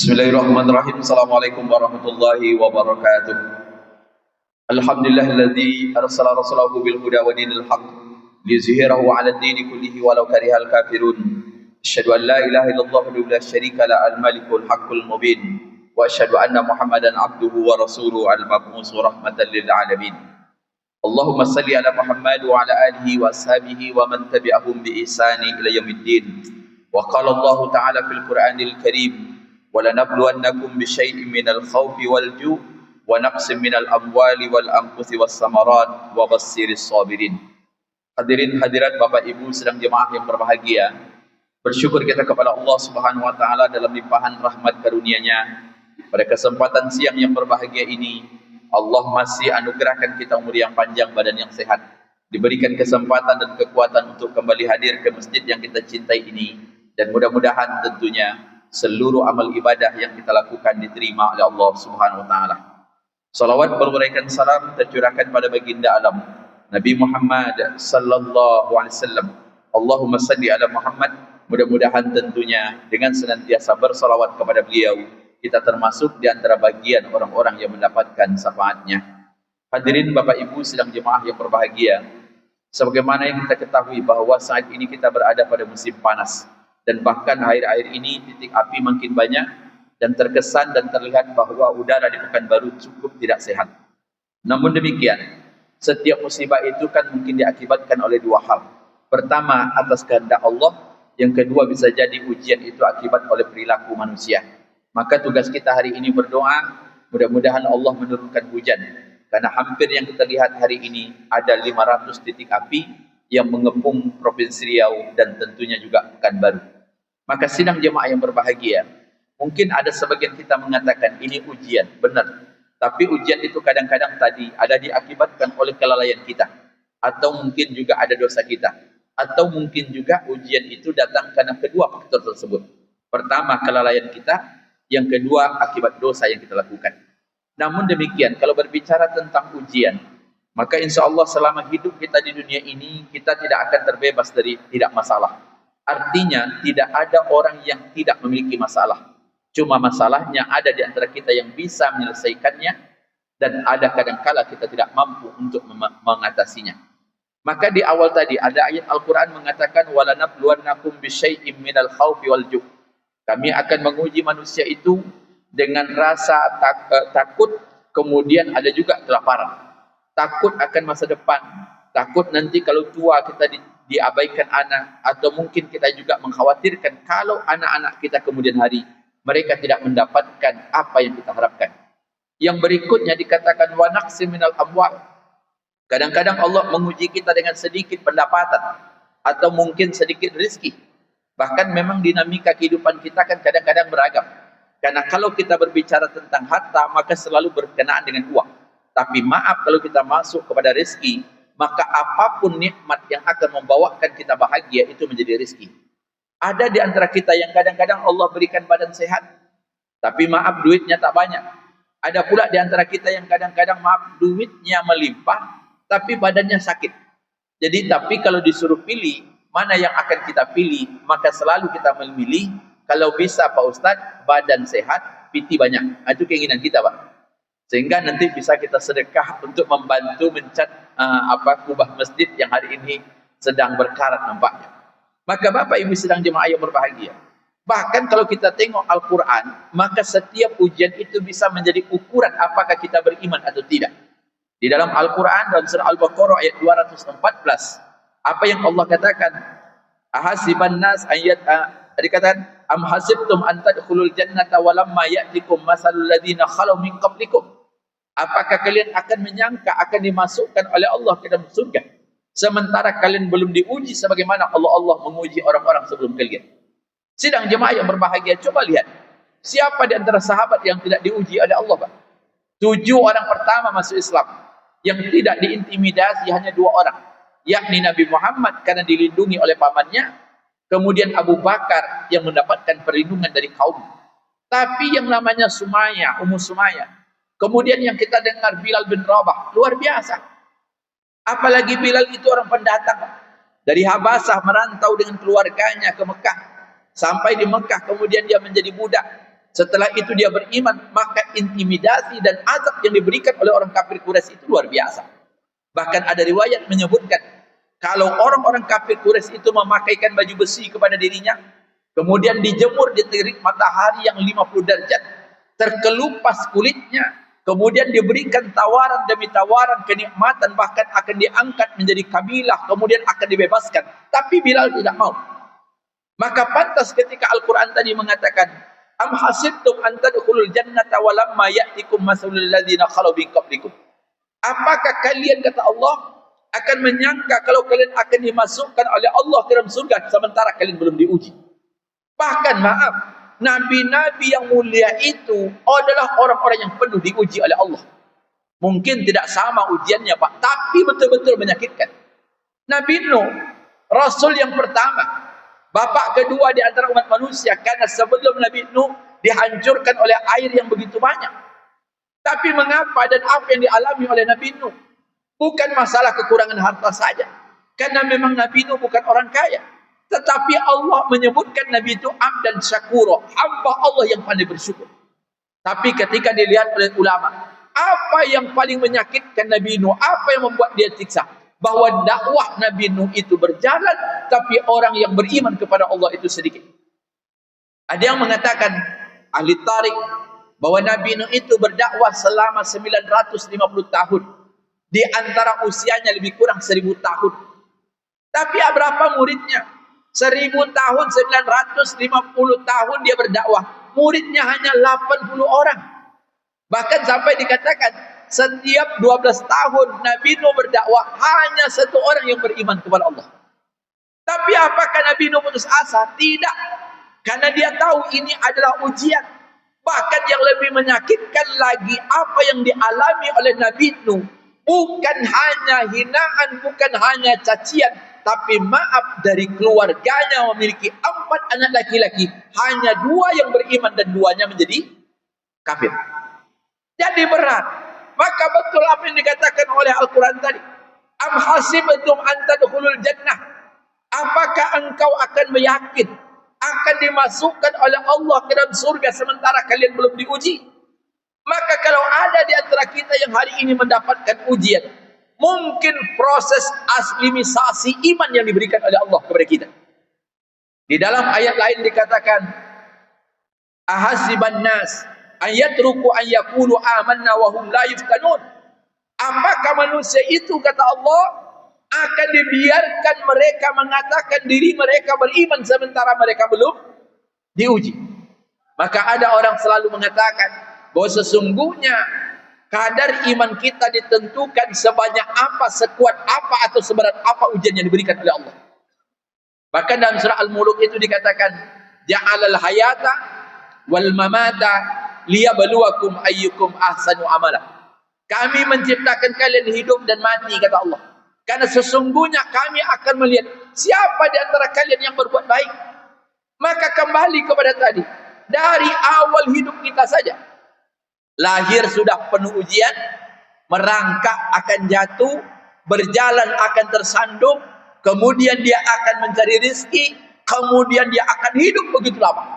Bismillahirrahmanirrahim. Assalamualaikum warahmatullahi wabarakatuh. Alhamdulillahilladzi arsala rasulahu bil huda wa dinil haqq liyuzhirahu 'ala ad-dini kullihi walau karihal kafirun. Asyhadu an la ilaha illallah wahdahu la syarika la al-malikul haqqul mubin wa asyhadu anna Muhammadan 'abduhu wa rasuluhu al-mab'us rahmatan lil 'alamin. Allahumma salli ala Muhammad wa ala alihi wa ashabihi wa man tabi'ahum bi ihsani ila yaumiddin. Wa qala Allah ta'ala fil Qur'anil Karim وَلَنَبْلُوَنَّكُمْ بِشَيْءٍ مِنَ الْخَوْفِ وَالْجُوعِ وَنَقْصٍ مِنَ الْأَمْوَالِ وَالْأَنْفُسِ وَالثَّمَرَاتِ وَبَشِّرِ الصَّابِرِينَ. Hadirin hadirat Bapak Ibu sedang jemaah yang berbahagia, bersyukur kita kepada Allah Subhanahu wa taala dalam limpahan rahmat karunia-Nya. Pada kesempatan siang yang berbahagia ini, Allah masih anugerahkan kita umur yang panjang, badan yang sehat, diberikan kesempatan dan kekuatan untuk kembali hadir ke masjid yang kita cintai ini, dan mudah-mudahan tentunya seluruh amal ibadah yang kita lakukan diterima oleh Allah Subhanahu wa taala. Salawat bermuraikan salam tercurahkan pada baginda alam Nabi Muhammad sallallahu alaihi wasallam. Allahumma salli ala Muhammad. Mudah-mudahan tentunya dengan senantiasa bersalawat kepada beliau, kita termasuk di antara bagian orang-orang yang mendapatkan syafaatnya. Hadirin Bapak Ibu sedang jemaah yang berbahagia, sebagaimana yang kita ketahui bahwa saat ini kita berada pada musim panas, dan bahkan akhir-akhir ini titik api makin banyak, dan terkesan dan terlihat bahwa udara di Pekanbaru cukup tidak sehat. Namun demikian, setiap musibah itu kan mungkin diakibatkan oleh dua hal. Pertama, atas kehendak Allah. Yang kedua, bisa jadi ujian itu akibat oleh perilaku manusia. Maka tugas kita hari ini berdoa, mudah-mudahan Allah menurunkan hujan. Karena hampir yang kita lihat hari ini ada 500 titik api yang mengepung Provinsi Riau dan tentunya juga Pekanbaru. Maka sidang jemaah yang berbahagia, mungkin ada sebagian kita mengatakan ini ujian, benar. Tapi ujian itu kadang-kadang tadi ada diakibatkan oleh kelalaian kita, atau mungkin juga ada dosa kita, atau mungkin juga ujian itu datang karena kedua faktor tersebut. Pertama, kelalaian kita, yang kedua akibat dosa yang kita lakukan. Namun demikian, kalau berbicara tentang ujian, maka insya Allah selama hidup kita di dunia ini, kita tidak akan terbebas dari tidak masalah. Artinya tidak ada orang yang tidak memiliki masalah. Cuma masalahnya ada di antara kita yang bisa menyelesaikannya, dan ada kadangkala kita tidak mampu untuk mengatasinya. Maka di awal tadi ada ayat Al-Quran mengatakan وَلَنَبْلُوَنَّكُمْ بِشَيْءٍ مِنَ الْخَوْفِ وَالْجُوعِ. Kami akan menguji manusia itu dengan rasa takut, kemudian ada juga kelaparan. Takut akan masa depan, takut nanti kalau tua kita diabaikan anak, atau mungkin kita juga mengkhawatirkan kalau anak-anak kita kemudian hari mereka tidak mendapatkan apa yang kita harapkan. Yang berikutnya dikatakan wa naqsim minal amwal. Kadang-kadang Allah menguji kita dengan sedikit pendapatan atau mungkin sedikit rezeki. Bahkan memang dinamika kehidupan kita kan kadang-kadang beragam. Karena kalau kita berbicara tentang harta, maka selalu berkenaan dengan uang. Tapi maaf, kalau kita masuk kepada rezeki, maka apapun nikmat yang akan membawakan kita bahagia itu menjadi rezeki. Ada di antara kita yang kadang-kadang Allah berikan badan sehat, tapi maaf duitnya tak banyak. Ada pula di antara kita yang kadang-kadang maaf duitnya melimpah, tapi badannya sakit. Jadi tapi kalau disuruh pilih mana yang akan kita pilih, maka selalu kita memilih kalau bisa Pak Ustadz badan sehat, piti banyak. Itu keinginan kita Pak. Sehingga nanti bisa kita sedekah untuk membantu mencat kubah masjid yang hari ini sedang berkarat nampaknya. Maka Bapak Ibu sedang jemaah yang berbahagia, bahkan kalau kita tengok Al-Quran, maka setiap ujian itu bisa menjadi ukuran apakah kita beriman atau tidak. Di dalam Al-Quran, dalam surah Al-Baqarah ayat 214, apa yang Allah katakan? Ahasiban nas ayat dikatakan am hasibtum an tadkhulul jannata walamma ya'tikum masalul ladzina khalu min qablikum. Apakah kalian akan menyangka akan dimasukkan oleh Allah ke dalam surga sementara kalian belum diuji sebagaimana Allah menguji orang-orang sebelum kalian? Sidang jemaah yang berbahagia, coba lihat siapa di antara sahabat yang tidak diuji oleh Allah Pak? 7 orang pertama masuk Islam yang tidak diintimidasi hanya 2 orang, yakni Nabi Muhammad karena dilindungi oleh pamannya, kemudian Abu Bakar yang mendapatkan perlindungan dari kaum. Tapi yang namanya Sumayyah, Ummu Sumayyah, kemudian yang kita dengar Bilal bin Rabah, luar biasa. Apalagi Bilal itu orang pendatang dari Habasah, merantau dengan keluarganya ke Mekah. Sampai di Mekah kemudian dia menjadi budak. Setelah itu dia beriman, maka intimidasi dan azab yang diberikan oleh orang kafir Quraisy itu luar biasa. Bahkan ada riwayat menyebutkan, kalau orang-orang kafir Quraisy itu memakaikan baju besi kepada dirinya, kemudian dijemur di terik matahari yang 50 derajat, terkelupas kulitnya, kemudian diberikan tawaran demi tawaran kenikmatan, bahkan akan diangkat menjadi kabilah, kemudian akan dibebaskan. Tapi Bilal tidak mau. Maka pantas ketika Al-Quran tadi mengatakan, am hasibtum an tadkhulul jannata wa lamma ya'tikum masalul ladzina khalu min qablikum. Apakah kalian, kata Allah, akan menyangka kalau kalian akan dimasukkan oleh Allah ke dalam surga sementara kalian belum diuji? Bahkan maaf, nabi-nabi yang mulia itu adalah orang-orang yang penuh diuji oleh Allah. Mungkin tidak sama ujiannya, Pak, tapi betul-betul menyakitkan. Nabi Nuh, Rasul yang pertama, bapak kedua di antara umat manusia, karena sebelum Nabi Nuh dihancurkan oleh air yang begitu banyak. Tapi mengapa dan apa yang dialami oleh Nabi Nuh? Bukan masalah kekurangan harta saja. Karena memang Nabi Nuh bukan orang kaya. Tetapi Allah menyebutkan Nabi itu abdan syakura, hamba Allah yang pandai bersyukur. Tapi ketika dilihat oleh ulama, apa yang paling menyakitkan Nabi Nuh? Apa yang membuat dia siksa? Bahwa dakwah Nabi Nuh itu berjalan, tapi orang yang beriman kepada Allah itu sedikit. Ada yang mengatakan, ahli tarik, bahwa Nabi Nuh itu berdakwah selama 950 tahun. Di antara usianya lebih kurang 1000 tahun. Tapi berapa muridnya? 1000 tahun, 950 tahun dia berdakwah. Muridnya hanya 80 orang. Bahkan sampai dikatakan, setiap 12 tahun Nabi Nuh berdakwah, hanya 1 orang yang beriman kepada Allah. Tapi apakah Nabi Nuh putus asa? Tidak. Karena dia tahu ini adalah ujian. Bahkan yang lebih menyakitkan lagi, apa yang dialami oleh Nabi Nuh, bukan hanya hinaan, bukan hanya cacian, tapi maaf dari keluarganya memiliki 4 anak laki-laki, hanya 2 yang beriman dan 2-nya menjadi kafir. Jadi berat. Maka betul apa yang dikatakan oleh Al-Quran tadi. Am hasibtum an tadkhulul jannah. Apakah engkau akan meyakin akan dimasukkan oleh Allah ke dalam surga sementara kalian belum diuji? Maka kalau ada di antara kita yang hari ini mendapatkan ujian, mungkin proses aslimisasi iman yang diberikan oleh Allah kepada kita. Di dalam ayat lain dikatakan, ahasiban nas ayatruku an yaqulu amanna wa hum la yuftanun. Apakah manusia itu, kata Allah, akan dibiarkan mereka mengatakan diri mereka beriman sementara mereka belum diuji? Maka ada orang selalu mengatakan bahwa sesungguhnya kadar iman kita ditentukan sebanyak apa, sekuat apa, atau seberat apa ujian yang diberikan oleh Allah. Bahkan dalam surah Al-Mulk itu dikatakan, ja'alal hayata wal mamata liyabluwakum ayyukum ahsanu amala. Kami menciptakan kalian hidup dan mati, kata Allah, karena sesungguhnya kami akan melihat siapa di antara kalian yang berbuat baik. Maka kembali kepada tadi, dari awal hidup kita saja, lahir sudah penuh ujian, merangkak akan jatuh, berjalan akan tersandung, kemudian dia akan mencari rezeki, kemudian dia akan hidup begitu lama.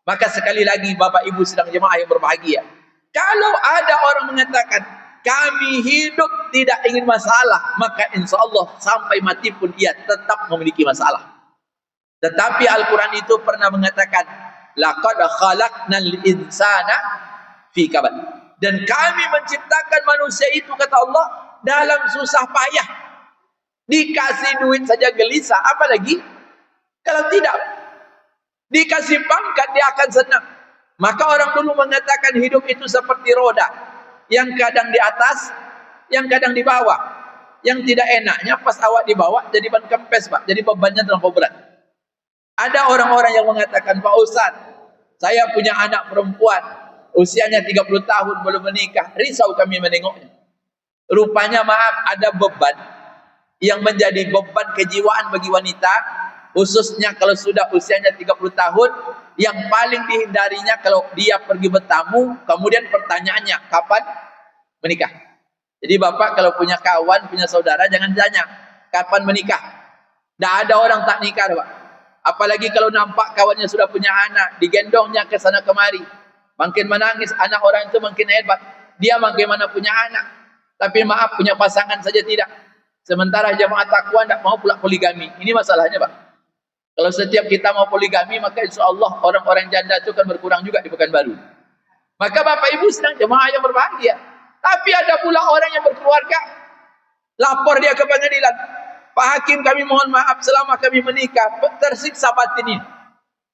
Maka sekali lagi Bapak Ibu sedang jemaah yang berbahagia, kalau ada orang mengatakan kami hidup tidak ingin masalah, maka insya Allah sampai mati pun ia tetap memiliki masalah. Tetapi Al-Quran itu pernah mengatakan, laqad khalaqnal insana fi kabad. Dan kami menciptakan manusia itu, kata Allah, dalam susah payah. Dikasih duit saja gelisah, apalagi kalau tidak dikasih pangkat dia akan senang. Maka orang dulu mengatakan hidup itu seperti roda, yang kadang di atas, yang kadang di bawah. Yang tidak enaknya pas awak di bawah jadi ban kempes, Pak, jadi bebannya terlampau berat. Ada orang-orang yang mengatakan, Pak Ustaz, saya punya anak perempuan, usianya 30 tahun belum menikah, risau kami menengoknya. Rupanya maaf, ada beban yang menjadi beban kejiwaan bagi wanita, khususnya kalau sudah usianya 30 tahun, yang paling dihindarinya kalau dia pergi bertamu, kemudian pertanyaannya, kapan menikah? Jadi Bapak kalau punya kawan, punya saudara, jangan tanya, kapan menikah? Tidak ada orang tak nikah, Pak. Apalagi kalau nampak kawannya sudah punya anak, digendongnya ke sana kemari. Makin menangis anak orang itu makin hebat. Dia bagaimana punya anak, tapi maaf punya pasangan saja tidak. Sementara jamaah takwa tidak mau pula poligami. Ini masalahnya, Pak. Kalau setiap kita mau poligami, maka insya Allah orang-orang janda itu akan berkurang juga di Pekanbaru. Maka Bapak Ibu sedang jemaah yang berbahagia. Tapi ada pula orang yang berkeluarga, lapor dia ke pengadilan. Pak Hakim, kami mohon maaf selama kami menikah tersiksa batin ini.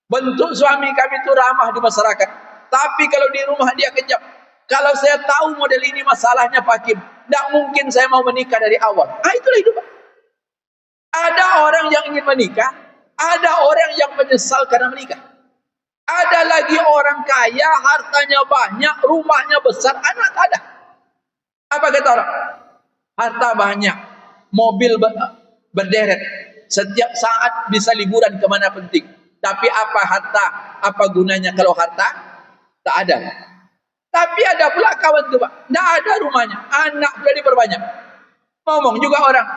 Bentuk suami kami itu ramah di masyarakat, tapi kalau di rumah dia kejam. Kalau saya tahu model ini masalahnya Pak Hakim, tidak mungkin saya mau menikah dari awal. Itulah hidup. Ada orang yang ingin menikah, ada orang yang menyesal karena menikah. Ada lagi orang kaya, hartanya banyak, rumahnya besar, anak tak ada. Apa kata orang? Harta banyak, mobil berderet, setiap saat bisa liburan kemana penting. Tapi apa harta? Apa gunanya kalau harta? Tak ada. Tapi ada pula kawan tu, Pak. Tak ada rumahnya, anak pula diperbanyak. Ngomong juga orang,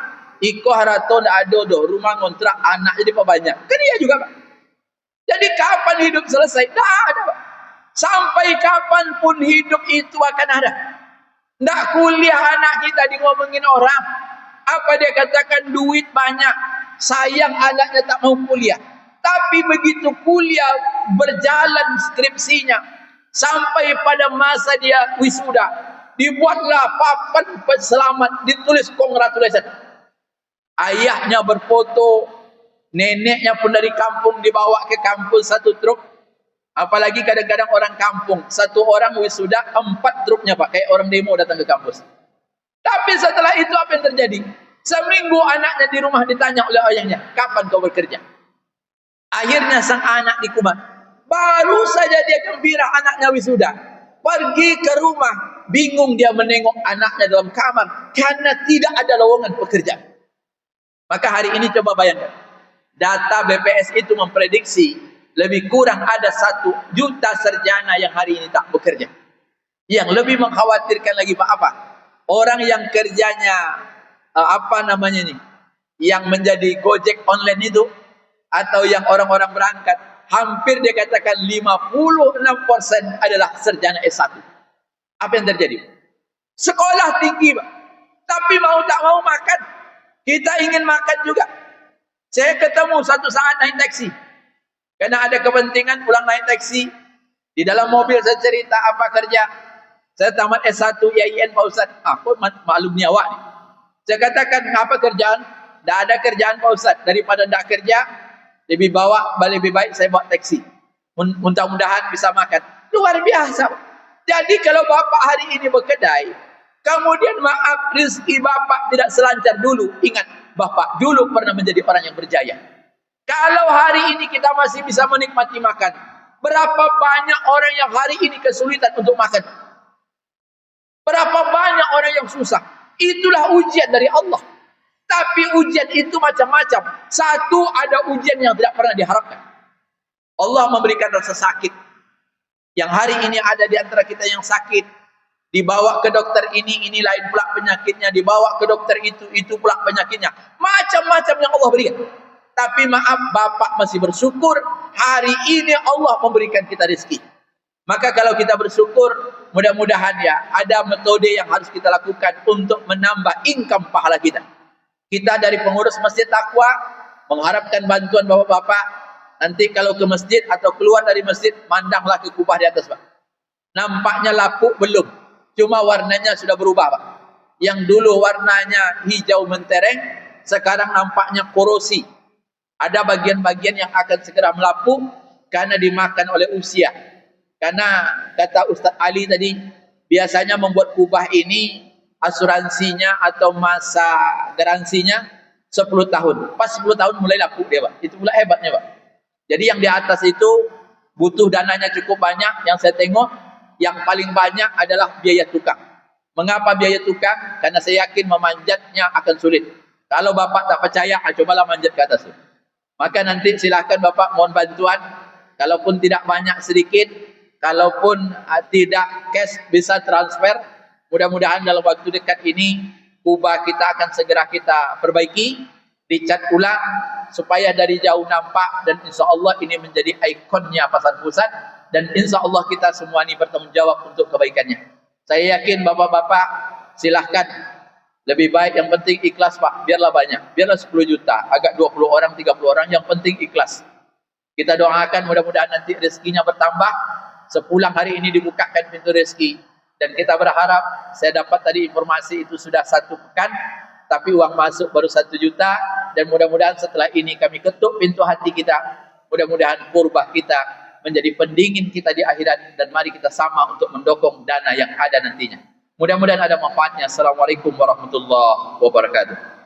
iko harato tak ada doh, rumah ngontrak, anak jadi perbanyak. Kan dia juga, Pak. Jadi kapan hidup selesai? Tak ada, Pak. Sampai kapanpun hidup itu akan ada. Tak kuliah anak kita di ngomongin orang. Apa dia katakan? Duit banyak, sayang anaknya tak mau kuliah. Tapi begitu kuliah berjalan skripsinya, sampai pada masa dia wisuda, dibuatlah papan selamat, ditulis congratulations. Ayahnya berfoto, neneknya pun dari kampung dibawa ke kampus satu truk. Apalagi kadang-kadang orang kampung, satu orang wisuda 4 truknya, Pak, kayak orang demo datang ke kampus. Tapi setelah itu apa yang terjadi? Seminggu anaknya di rumah ditanya oleh ayahnya, kapan kau bekerja? Akhirnya sang anak di Kuman, baru saja dia gembira anaknya wisuda, pergi ke rumah, bingung dia menengok anaknya dalam kamar karena tidak ada lowongan pekerjaan. Maka hari ini coba bayangkan, data BPS itu memprediksi lebih kurang ada 1 juta sarjana yang hari ini tak bekerja. Yang lebih mengkhawatirkan lagi, Pak, apa? Orang yang kerjanya yang menjadi Gojek online itu, atau yang orang-orang berangkat, hampir dia katakan 56% adalah sarjana S1. Apa yang terjadi? Sekolah tinggi, Pak, tapi mau tak mau makan. Kita ingin makan juga. Saya ketemu satu saat naik taksi, karena ada kepentingan pulang naik taksi. Di dalam mobil saya cerita apa kerja. Saya tamat S1 IAIN, Pak Ustaz. Aku maklum ni awak ni. Saya katakan, apa kerjaan? Tak ada kerjaan, Pak Ustaz. Daripada tak kerja, lebih baik saya bawa taksi. Mudah-mudahan bisa makan. Luar biasa. Jadi kalau Bapak hari ini berkedai, kemudian maaf rezeki Bapak tidak selancar dulu, ingat, Bapak dulu pernah menjadi orang yang berjaya. Kalau hari ini kita masih bisa menikmati makan, berapa banyak orang yang hari ini kesulitan untuk makan? Berapa banyak orang yang susah? Itulah ujian dari Allah. Tapi ujian itu macam-macam. Satu, ada ujian yang tidak pernah diharapkan. Allah memberikan rasa sakit. Yang hari ini ada di antara kita yang sakit, dibawa ke dokter ini lain pula penyakitnya, dibawa ke dokter itu pula penyakitnya. Macam-macam yang Allah berikan. Tapi maaf, Bapak masih bersyukur hari ini Allah memberikan kita rezeki. Maka kalau kita bersyukur, mudah-mudahan ya ada metode yang harus kita lakukan untuk menambah income pahala kita. Kita dari pengurus Masjid Taqwa mengharapkan bantuan Bapak-bapak. Nanti kalau ke masjid atau keluar dari masjid, mandanglah ke kubah di atas, Pak. Nampaknya lapuk belum, cuma warnanya sudah berubah, Pak. Yang dulu warnanya hijau mentereng, sekarang nampaknya korosi. Ada bagian-bagian yang akan segera melapuk karena dimakan oleh usia. Karena kata Ustaz Ali tadi, biasanya membuat kubah ini asuransinya atau masa garansinya 10 tahun. Pas 10 tahun mulai lapuk dia, Pak. Itu pula hebatnya, Pak. Jadi yang di atas itu butuh dananya cukup banyak. Yang saya tengok yang paling banyak adalah biaya tukang. Mengapa biaya tukang? Karena saya yakin memanjatnya akan sulit. Kalau Bapak tak percaya, cobalah manjat ke atas. Maka nanti silahkan Bapak mohon bantuan. Kalaupun tidak banyak, sedikit. Kalaupun tidak cash, bisa transfer. Mudah-mudahan dalam waktu dekat ini kubah kita akan segera kita perbaiki, dicat ulang supaya dari jauh nampak, dan insya Allah ini menjadi ikonnya Pasar Pusat. dan insya Allah kita semua ini bertanggung jawab untuk kebaikannya. Saya yakin bapak-bapak silahkan, lebih baik yang penting ikhlas Pak, biarlah banyak, biarlah 10 juta, agak 20 orang, 30 orang, yang penting ikhlas. Kita doakan mudah-mudahan nanti rezekinya bertambah, sepulang hari ini dibukakan pintu rezeki, dan kita berharap, saya dapat tadi informasi itu sudah 1 pekan, tapi uang masuk baru 1 juta, dan mudah-mudahan setelah ini kami ketuk pintu hati kita, mudah-mudahan kurbah kita menjadi pendingin kita di akhirat, dan mari kita sama untuk mendukung dana yang ada nantinya. Mudah-mudahan ada manfaatnya. Assalamualaikum warahmatullahi wabarakatuh.